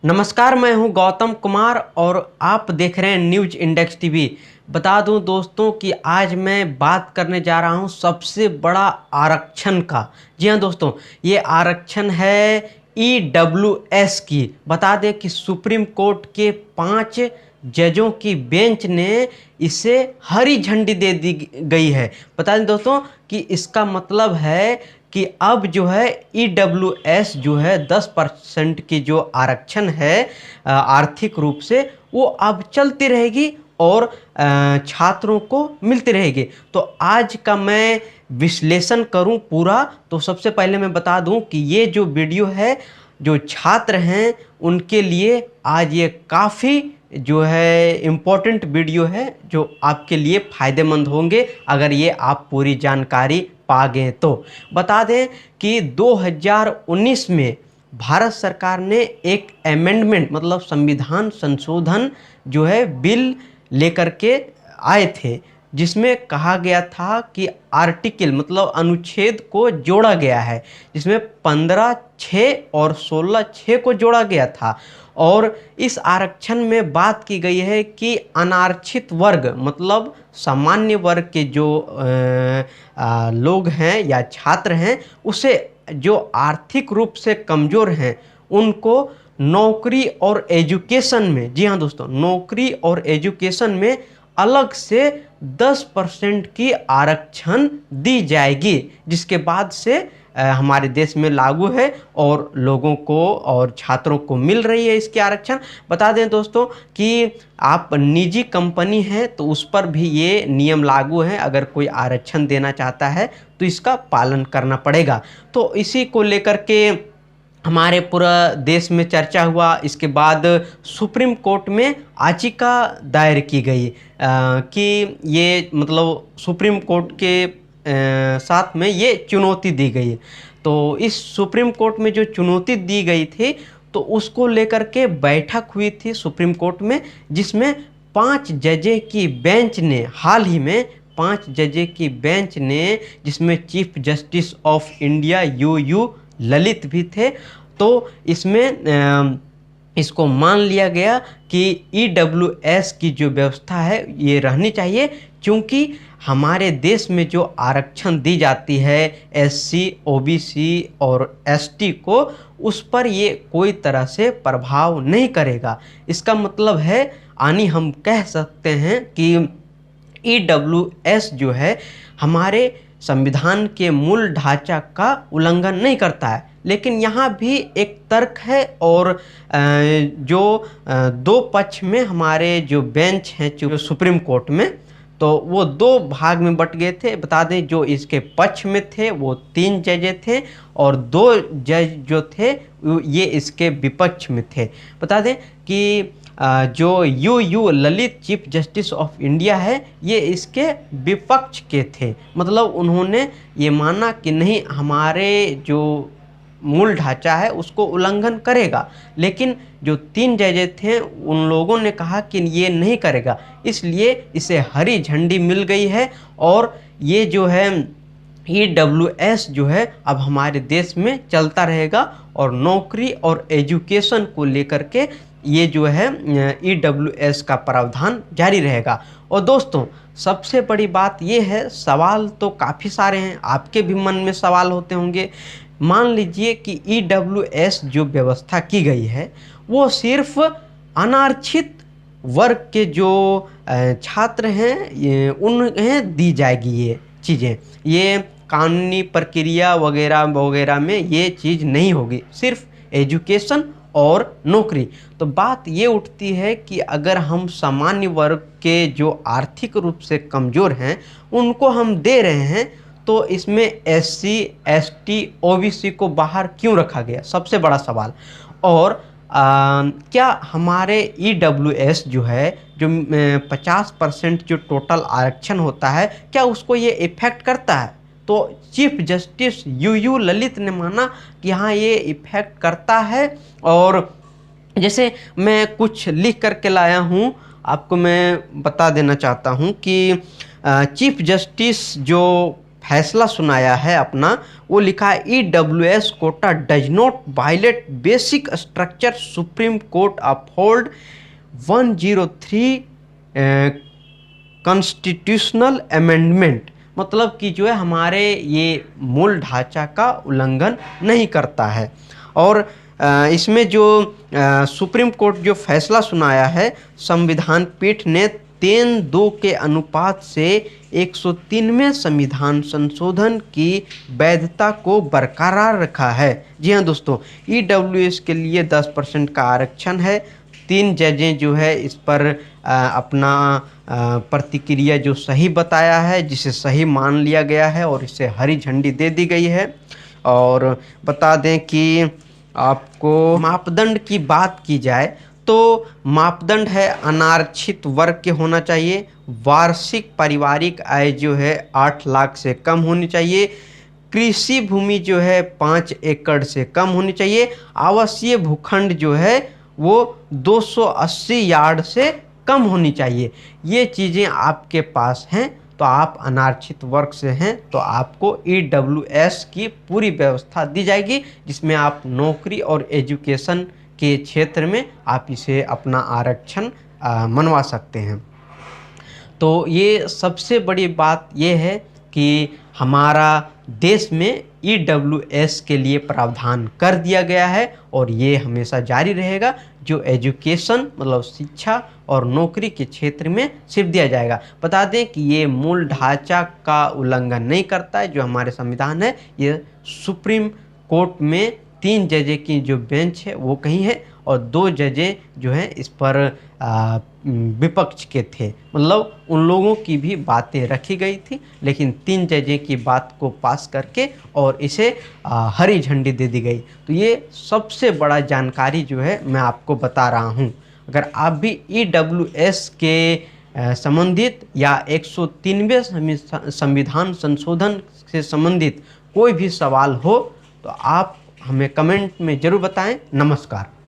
नमस्कार, मैं हूं गौतम कुमार और आप देख रहे हैं न्यूज इंडेक्स टीवी। बता दूं दोस्तों कि आज मैं बात करने जा रहा हूं सबसे बड़ा आरक्षण का। जी हां दोस्तों, ये आरक्षण है ईडब्ल्यूएस की। बता दें कि सुप्रीम कोर्ट के 5 जजों की बेंच ने इसे हरी झंडी दे दी गई है। बता दें दोस्तों कि इसका मतलब है कि अब जो है ईडब्ल्यूएस जो है 10% की जो आरक्षण है आर्थिक रूप से, वो अब चलती रहेगी और छात्रों को मिलती रहेगी। तो आज का मैं विश्लेषण करूं पूरा, तो सबसे पहले मैं बता दूं कि ये जो वीडियो है, जो छात्र हैं उनके लिए आज ये काफ़ी जो है इम्पोर्टेंट वीडियो है, जो आपके लिए फ़ायदेमंद होंगे अगर ये आप पूरी जानकारी पा गए तो। बता दें कि 2019 में भारत सरकार ने एक अमेंडमेंट मतलब संविधान संशोधन जो है बिल लेकर के आए थे, जिसमें कहा गया था कि आर्टिकल मतलब अनुच्छेद को जोड़ा गया है, जिसमें 15(6) और 16(6) को जोड़ा गया था। और इस आरक्षण में बात की गई है कि अनारक्षित वर्ग मतलब सामान्य वर्ग के जो लोग हैं या छात्र हैं, उसे जो आर्थिक रूप से कमज़ोर हैं उनको नौकरी और एजुकेशन में, जी हाँ दोस्तों, नौकरी और एजुकेशन में अलग से 10% की आरक्षण दी जाएगी, जिसके बाद से हमारे देश में लागू है और लोगों को और छात्रों को मिल रही है इसकी आरक्षण। बता दें दोस्तों कि आप निजी कंपनी है तो उस पर भी ये नियम लागू है। अगर कोई आरक्षण देना चाहता है तो इसका पालन करना पड़ेगा। तो इसी को लेकर के हमारे पूरा देश में चर्चा हुआ। इसके बाद सुप्रीम कोर्ट में याचिका दायर की गई कि ये मतलब सुप्रीम कोर्ट के साथ में ये चुनौती दी गई। तो इस सुप्रीम कोर्ट में जो चुनौती दी गई थी, तो उसको लेकर के बैठक हुई थी सुप्रीम कोर्ट में, जिसमें 5 जजे की बेंच ने हाल ही में 5 जजे की बेंच ने, जिसमें chief justice of India you Lalit भी थे, तो इसमें इसको मान लिया गया कि ईडब्ल्यूएस की जो व्यवस्था है ये रहनी चाहिए, क्योंकि हमारे देश में जो आरक्षण दी जाती है एससी, ओबीसी और एसटी को, उस पर ये कोई तरह से प्रभाव नहीं करेगा। इसका मतलब है यानी हम कह सकते हैं कि ईडब्ल्यूएस जो है हमारे संविधान के मूल ढांचा का उल्लंघन नहीं करता है। लेकिन यहाँ भी एक तर्क है और जो दो पक्ष में हमारे जो बेंच हैं जो सुप्रीम कोर्ट में, तो वो 2 भाग में बट गए थे। बता दें जो इसके पक्ष में थे वो 3 जज थे और 2 जज जो थे ये इसके विपक्ष में थे। बता दें कि जो you Lalit chief justice of India है, ये इसके विपक्ष के थे। मतलब उन्होंने ये माना कि नहीं, हमारे जो मूल ढांचा है उसको उल्लंघन करेगा। लेकिन जो 3 जजेस थे उन लोगों ने कहा कि ये नहीं करेगा, इसलिए इसे हरी झंडी मिल गई है और ये जो है ईडब्ल्यूएस जो है अब हमारे देश में चलता रहेगा और नौकरी और एजुकेशन को लेकर के ये जो है ईडब्ल्यूएस का प्रावधान जारी रहेगा। और दोस्तों सबसे बड़ी बात ये है, सवाल तो काफ़ी सारे हैं, आपके भी मन में सवाल होते होंगे। मान लीजिए कि ईडब्ल्यूएस जो व्यवस्था की गई है वो सिर्फ अनारक्षित वर्ग के जो छात्र हैं उन्हें दी जाएगी ये चीज़ें, ये कानूनी प्रक्रिया वगैरह वगैरह में ये चीज़ नहीं होगी, सिर्फ एजुकेशन और नौकरी। तो बात ये उठती है कि अगर हम सामान्य वर्ग के जो आर्थिक रूप से कमज़ोर हैं उनको हम दे रहे हैं, तो इसमें एससी, एसटी, ओबीसी को बाहर क्यों रखा गया, सबसे बड़ा सवाल। और क्या हमारे ईडब्ल्यूएस जो है जो 50% जो टोटल आरक्षण होता है, क्या उसको ये इफ़ेक्ट करता है? तो चीफ जस्टिस यू ललित ने माना कि हाँ ये इफ़ेक्ट करता है। और जैसे मैं कुछ लिख करके लाया हूँ, आपको मैं बता देना चाहता हूँ कि चीफ जस्टिस जो फैसला सुनाया है अपना, वो लिखा है EWS quota does not violate basic structure, Supreme Court uphold 103 constitutional amendment. मतलब कि जो है हमारे ये मूल ढांचा का उल्लंघन नहीं करता है। और इसमें जो सुप्रीम कोर्ट जो फैसला सुनाया है, संविधान पीठ ने 3-2 के अनुपात से 103वें संविधान संशोधन की वैधता को बरकरार रखा है। जी हाँ दोस्तों, EWS के लिए 10% का आरक्षण है। 3 जजें जो है इस पर अपना प्रतिक्रिया जो सही बताया है, जिसे सही मान लिया गया है और इसे हरी झंडी दे दी गई है। और बता दें कि आपको मापदंड की बात की जाए तो मापदंड है अनारक्षित वर्ग के होना चाहिए, वार्षिक पारिवारिक आय जो है 8 लाख से कम होनी चाहिए, कृषि भूमि जो है 5 एकड़ से कम होनी चाहिए, आवासीय भूखंड जो है वो 280 यार्ड से कम होनी चाहिए। ये चीज़ें आपके पास हैं तो आप अनारक्षित वर्ग से हैं तो आपको EWS की पूरी व्यवस्था दी जाएगी, जिसमें आप नौकरी और एजुकेशन के क्षेत्र में आप इसे अपना आरक्षण मनवा सकते हैं। तो ये सबसे बड़ी बात ये है कि हमारा देश में EWS के लिए प्रावधान कर दिया गया है और ये हमेशा जारी रहेगा, जो एजुकेशन मतलब शिक्षा और नौकरी के क्षेत्र में सिर्फ दिया जाएगा। बता दें कि ये मूल ढांचा का उल्लंघन नहीं करता है। जो हमारे संविधान है, ये सुप्रीम कोर्ट में 3 जजें की जो बेंच है वो कहीं है और 2 जजें जो हैं इस पर विपक्ष के थे, मतलब उन लोगों की भी बातें रखी गई थी, लेकिन 3 जजें की बात को पास करके और इसे हरी झंडी दे दी गई। तो ये सबसे बड़ा जानकारी जो है मैं आपको बता रहा हूँ। अगर आप भी EWS के संबंधित या 103वें संविधान संशोधन से संबंधित कोई भी सवाल हो तो आप हमें कमेंट में ज़रूर बताएं। नमस्कार।